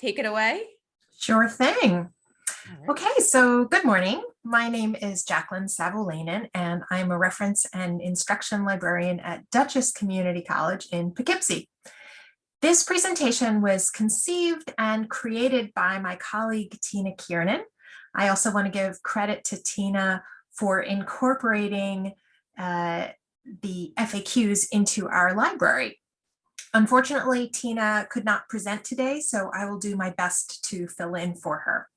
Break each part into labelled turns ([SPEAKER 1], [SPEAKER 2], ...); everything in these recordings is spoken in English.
[SPEAKER 1] take it away.
[SPEAKER 2] Sure thing.
[SPEAKER 1] Right.
[SPEAKER 2] Okay, so good morning. My name is Jacqueline Savulainen, and I'm a reference and instruction librarian at Dutchess Community College in Poughkeepsie. This presentation was conceived and created by my colleague, Tina Kiernan. I also want to give credit to Tina for incorporating the FAQs into our library. Unfortunately, Tina could not present today, so I will do my best to fill in for her.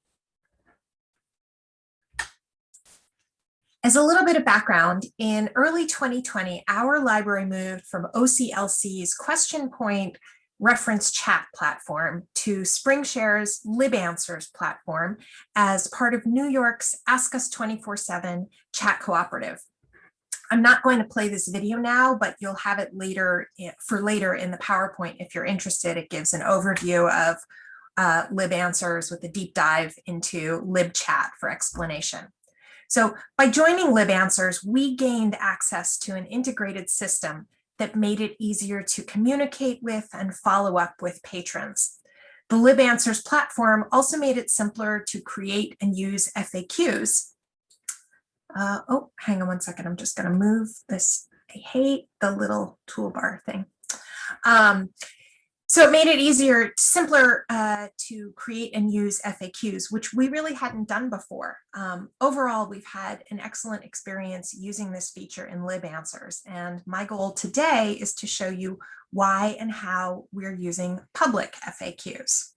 [SPEAKER 2] As a little bit of background, in early 2020, our library moved from OCLC's Question Point reference chat platform to Springshare's LibAnswers platform as part of New York's Ask Us 24/7 chat cooperative. I'm not going to play this video now, but you'll have it later for later in the PowerPoint if you're interested. It gives an overview of LibAnswers with a deep dive into LibChat for explanation. So by joining LibAnswers, we gained access to an integrated system that made it easier to communicate with and follow up with patrons. The LibAnswers platform also made it simpler to create and use FAQs. Oh, hang on one second. I'm just going to move this. I hate the little toolbar thing. So it made it easier, simpler to create and use FAQs, which we really hadn't done before. Overall, we've had an excellent experience using this feature in LibAnswers. And my goal today is to show you why and how we're using public FAQs.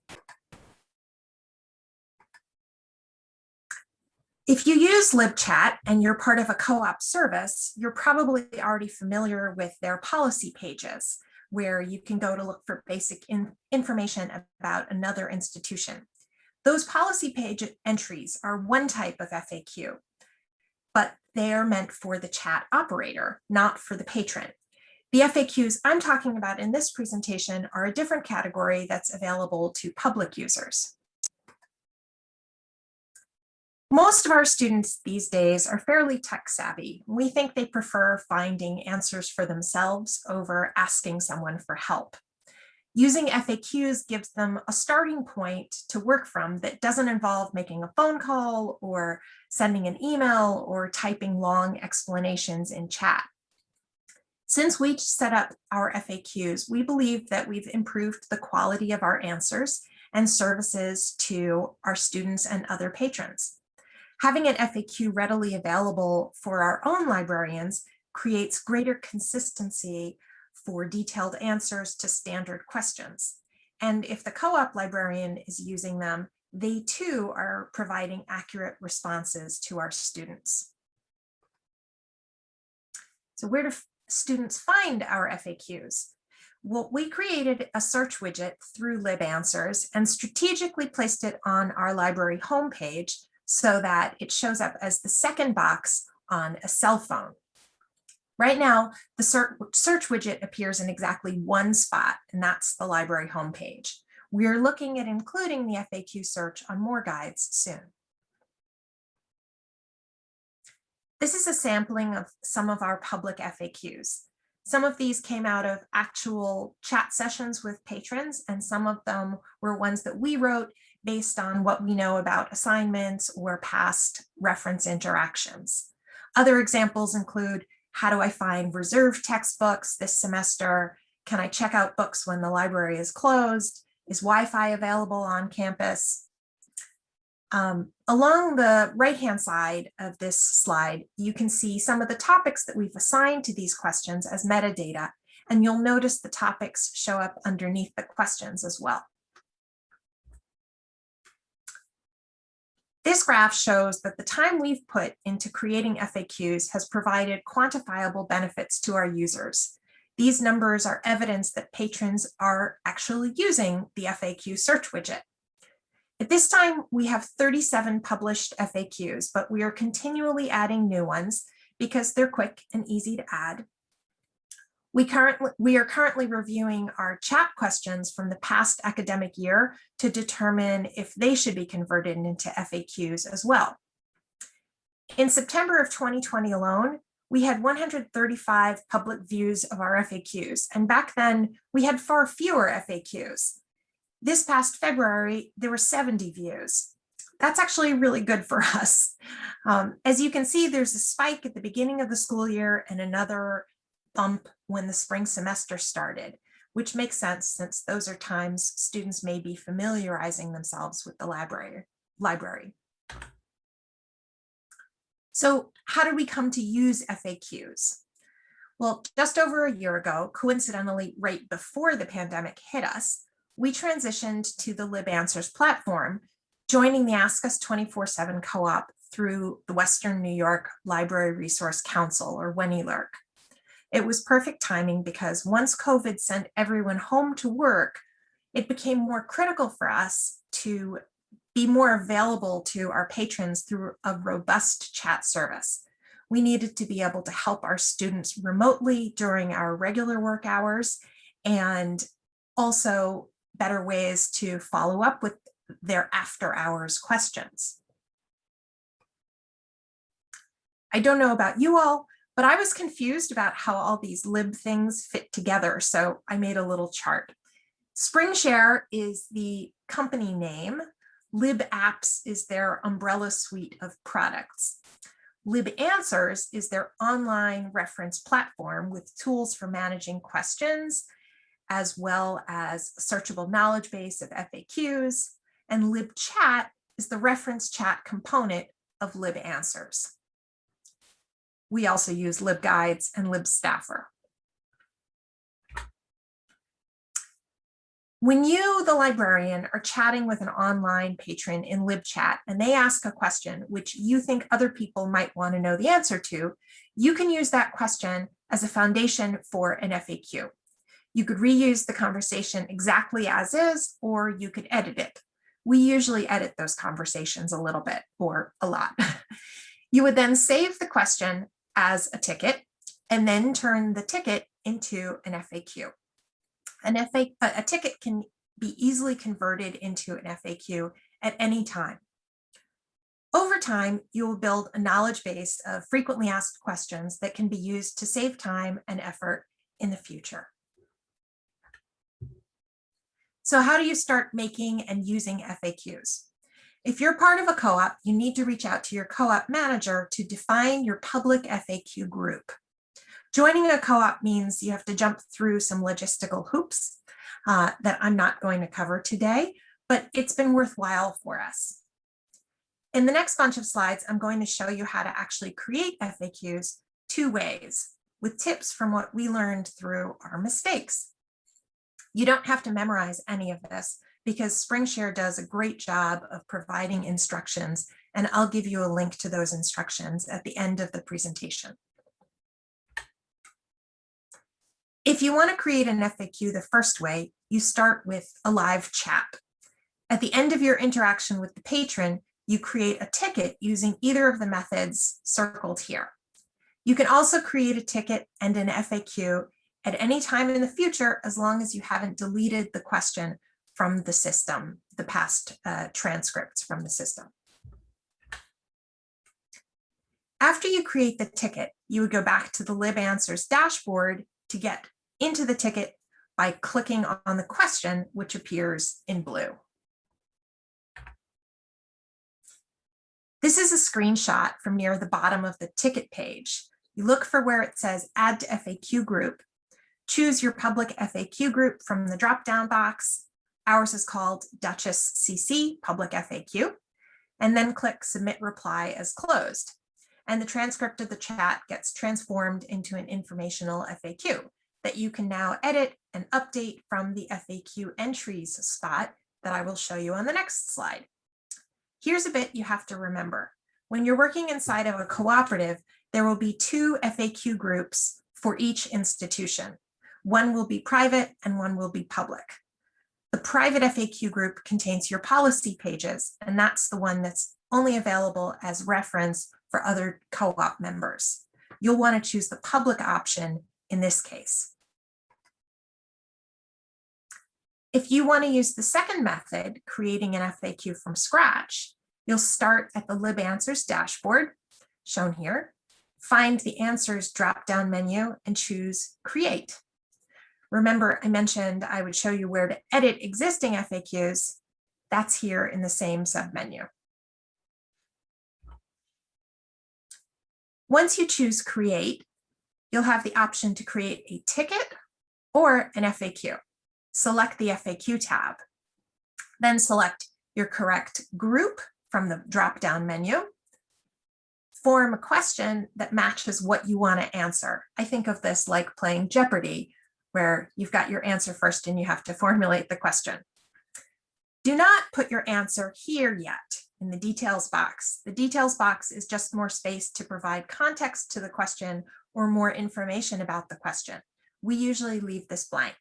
[SPEAKER 2] If you use LibChat and you're part of a co-op service, you're probably already familiar with their policy pages, where you can go to look for basic information about another institution. Those policy page entries are one type of FAQ, but they are meant for the chat operator, not for the patron. The FAQs I'm talking about in this presentation are a different category that's available to public users. Most of our students these days are fairly tech savvy. We think they prefer finding answers for themselves over asking someone for help. Using FAQs gives them a starting point to work from that doesn't involve making a phone call or sending an email or typing long explanations in chat. Since we set up our FAQs, we believe that we've improved the quality of our answers and services to our students and other patrons. Having an FAQ readily available for our own librarians creates greater consistency for detailed answers to standard questions. And if the co-op librarian is using them, they too are providing accurate responses to our students. So where do students find our FAQs? Well, we created a search widget through LibAnswers and strategically placed it on our library homepage so that it shows up as the second box on a cell phone. Right now, the search widget appears in exactly one spot, and that's the library homepage. We're looking at including the FAQ search on more guides soon. This is a sampling of some of our public FAQs. Some of these came out of actual chat sessions with patrons, and some of them were ones that we wrote based on what we know about assignments or past reference interactions. Other examples include, how do I find reserved textbooks this semester? Can I check out books when the library is closed? Is Wi-Fi available on campus? Along the right-hand side of this slide, you can see some of the topics that we've assigned to these questions as metadata, and you'll notice the topics show up underneath the questions as well. This graph shows that the time we've put into creating FAQs has provided quantifiable benefits to our users. These numbers are evidence that patrons are actually using the FAQ search widget. At this time, we have 37 published FAQs, but we are continually adding new ones because they're quick and easy to add. We are currently reviewing our chat questions from the past academic year to determine if they should be converted into FAQs as well. In September of 2020 alone, we had 135 public views of our FAQs, and back then we had far fewer FAQs. This past February, there were 70 views. That's actually really good for us. As you can see, there's a spike at the beginning of the school year and another bump when the spring semester started, which makes sense since those are times students may be familiarizing themselves with the library. So how did we come to use FAQs? Well, just over a year ago, coincidentally, right before the pandemic hit us, we transitioned to the LibAnswers platform, joining the Ask Us 24/7 co-op through the Western New York Library Resource Council, or WNYLRC. It was perfect timing because once COVID sent everyone home to work, it became more critical for us to be more available to our patrons through a robust chat service. We needed to be able to help our students remotely during our regular work hours, and also better ways to follow up with their after hours questions. I don't know about you all, but I was confused about how all these lib things fit together, so I made a little chart. Springshare is the company name. LibApps is their umbrella suite of products. LibAnswers is their online reference platform with tools for managing questions, as well as a searchable knowledge base of FAQs. And LibChat is the reference chat component of LibAnswers. We also use LibGuides and LibStaffer. When you, the librarian, are chatting with an online patron in LibChat and they ask a question which you think other people might want to know the answer to, you can use that question as a foundation for an FAQ. You could reuse the conversation exactly as is, or you could edit it. We usually edit those conversations a little bit or a lot. You would then save the question as a ticket and then turn the ticket into an FAQ. A ticket can be easily converted into an FAQ at any time. Over time, you will build a knowledge base of frequently asked questions that can be used to save time and effort in the future. So how do you start making and using FAQs? If you're part of a co-op, you need to reach out to your co-op manager to define your public FAQ group. Joining a co-op means you have to jump through some logistical hoops that I'm not going to cover today, but it's been worthwhile for us. In the next bunch of slides, I'm going to show you how to actually create FAQs two ways, with tips from what we learned through our mistakes. You don't have to memorize any of this because Springshare does a great job of providing instructions, and I'll give you a link to those instructions at the end of the presentation. If you want to create an FAQ the first way, you start with a live chat. At the end of your interaction with the patron, you create a ticket using either of the methods circled here. You can also create a ticket and an FAQ at any time in the future, as long as you haven't deleted the question from the system, the past transcripts from the system. After you create the ticket, you would go back to the LibAnswers dashboard to get into the ticket by clicking on the question, which appears in blue. This is a screenshot from near the bottom of the ticket page. You look for where it says Add to FAQ Group. Choose your public FAQ group from the drop-down box. Ours is called Dutchess CC Public FAQ, and then click Submit Reply as closed. And the transcript of the chat gets transformed into an informational FAQ that you can now edit and update from the FAQ entries spot that I will show you on the next slide. Here's a bit you have to remember. When you're working inside of a cooperative, there will be two FAQ groups for each institution. One will be private and one will be public. The private FAQ group contains your policy pages, and that's the one that's only available as reference for other co-op members. You'll want to choose the public option in this case. If you want to use the second method, creating an FAQ from scratch, you'll start at the LibAnswers dashboard, shown here, find the Answers drop-down menu and choose Create. Remember, I mentioned I would show you where to edit existing FAQs. That's here in the same submenu. Once you choose Create, you'll have the option to create a ticket or an FAQ. Select the FAQ tab. Then select your correct group from the drop-down menu. Form a question that matches what you want to answer. I think of this like playing Jeopardy, where you've got your answer first and you have to formulate the question. Do not put your answer here yet in the details box. The details box is just more space to provide context to the question or more information about the question. We usually leave this blank.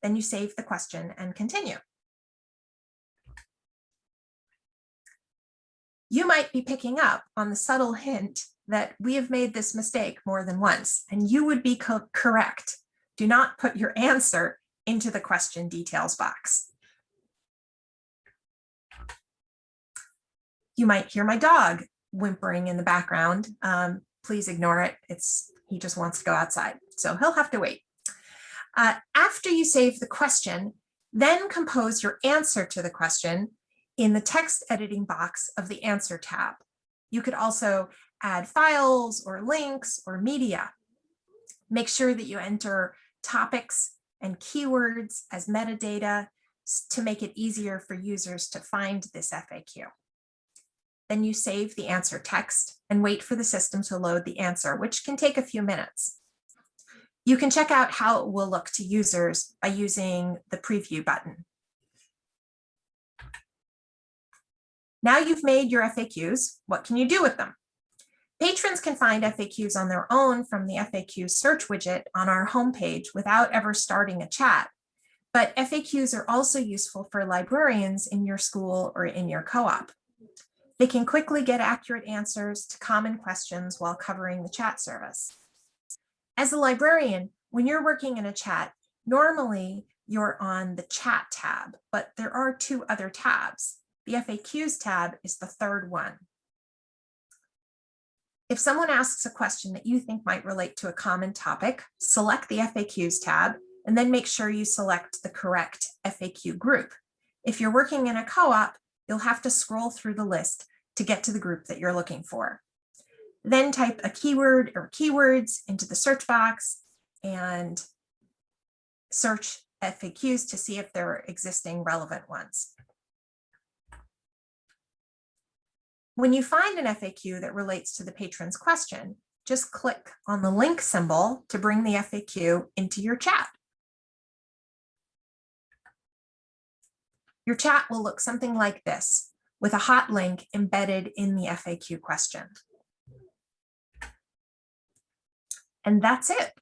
[SPEAKER 2] Then you save the question and continue. You might be picking up on the subtle hint that we have made this mistake more than once, and you would be correct. Do not put your answer into the question details box. You might hear my dog whimpering in the background. Please ignore it. He just wants to go outside, so he'll have to wait. After you save the question, then compose your answer to the question in the text editing box of the Answer tab. You could also add files or links or media. Make sure that you enter topics and keywords as metadata to make it easier for users to find this FAQ. Then you save the answer text and wait for the system to load the answer, which can take a few minutes. You can check out how it will look to users by using the preview button. Now you've made your FAQs, what can you do with them? Patrons can find FAQs on their own from the FAQ search widget on our homepage without ever starting a chat. But FAQs are also useful for librarians in your school or in your co-op. They can quickly get accurate answers to common questions while covering the chat service. As a librarian, when you're working in a chat, normally you're on the chat tab, but there are two other tabs. The FAQs tab is the third one. If someone asks a question that you think might relate to a common topic, select the FAQs tab and then make sure you select the correct FAQ group. If you're working in a co-op, you'll have to scroll through the list to get to the group that you're looking for. Then type a keyword or keywords into the search box and search FAQs to see if there are existing relevant ones. When you find an FAQ that relates to the patron's question, just click on the link symbol to bring the FAQ into your chat. Your chat will look something like this, with a hot link embedded in the FAQ question. And that's it.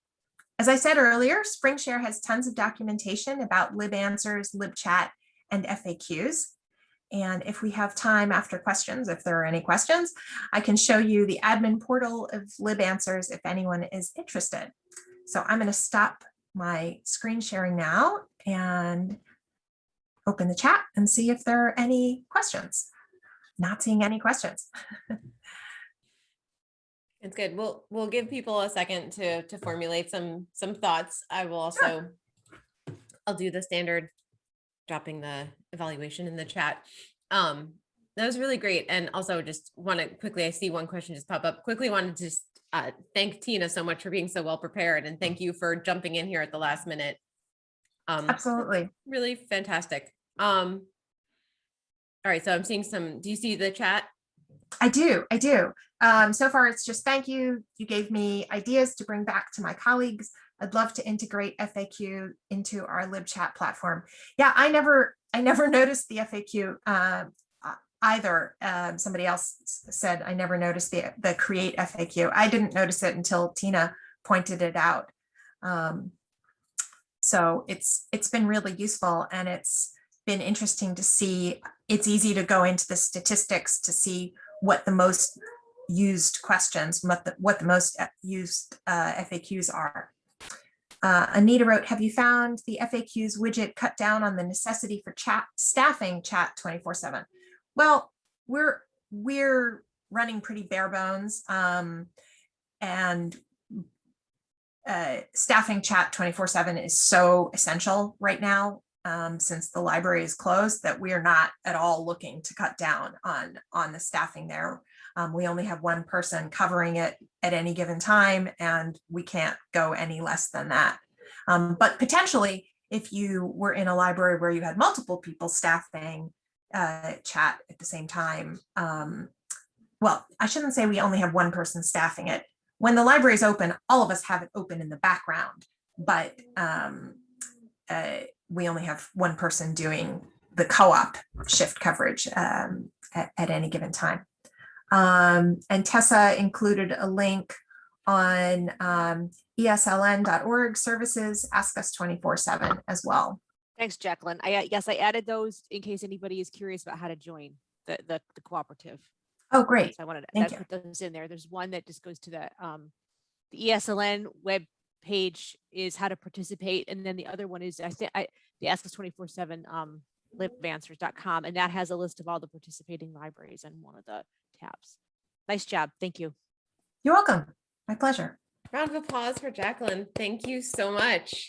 [SPEAKER 2] As I said earlier, Springshare has tons of documentation about LibAnswers, LibChat, and FAQs. And if we have time after questions, if there are any questions, I can show you the admin portal of LibAnswers if anyone is interested. So I'm going to stop my screen sharing now and open the chat and see if there are any questions. Not seeing any questions.
[SPEAKER 1] It's good. We'll give people a second to formulate some thoughts. I will also, sure. I'll do the standard dropping the evaluation in the chat. That was really great. And also just want to quickly, I see one question just pop up. Quickly wanted to just thank Tina so much for being so well prepared, and thank you for jumping in here at the last minute.
[SPEAKER 2] Absolutely.
[SPEAKER 1] Really fantastic. All right, so I'm seeing some, do you see the chat?
[SPEAKER 2] I do. So far, it's just thank you. You gave me ideas to bring back to my colleagues. I'd love to integrate FAQ into our LibChat platform. Yeah, I never noticed the FAQ either. Somebody else said I never noticed the create FAQ. I didn't notice it until Tina pointed it out. So it's been really useful, and it's been interesting to see. It's easy to go into the statistics to see what the most used questions, what the most used FAQs are. Anita wrote, have you found the FAQs widget cut down on the necessity for staffing chat 24/7? Well, we're running pretty bare bones, and staffing chat 24/7 is so essential right now, since the library is closed, that we are not at all looking to cut down on the staffing there. We only have one person covering it at any given time, and we can't go any less than that. But potentially, if you were in a library where you had multiple people staffing chat at the same time, well, I shouldn't say we only have one person staffing it. When the library is open, all of us have it open in the background, but we only have one person doing the co-op shift coverage at any given time. And Tessa included a link on esln.org services, Ask Us 24/7 as well.
[SPEAKER 3] Thanks, Jacqueline. Yes, I added those in case anybody is curious about how to join the cooperative.
[SPEAKER 2] Oh, great.
[SPEAKER 3] So I wanted
[SPEAKER 2] Thank
[SPEAKER 3] to
[SPEAKER 2] you.
[SPEAKER 3] put those in there. There's one that just goes to the ESLN web page is how to participate. And then the other one is the Ask Us 24/7 libanswers.com. And that has a list of all the participating libraries in one of the tabs. Nice job. Thank you.
[SPEAKER 2] You're welcome. My pleasure.
[SPEAKER 1] Round of applause for Jacqueline. Thank you so much.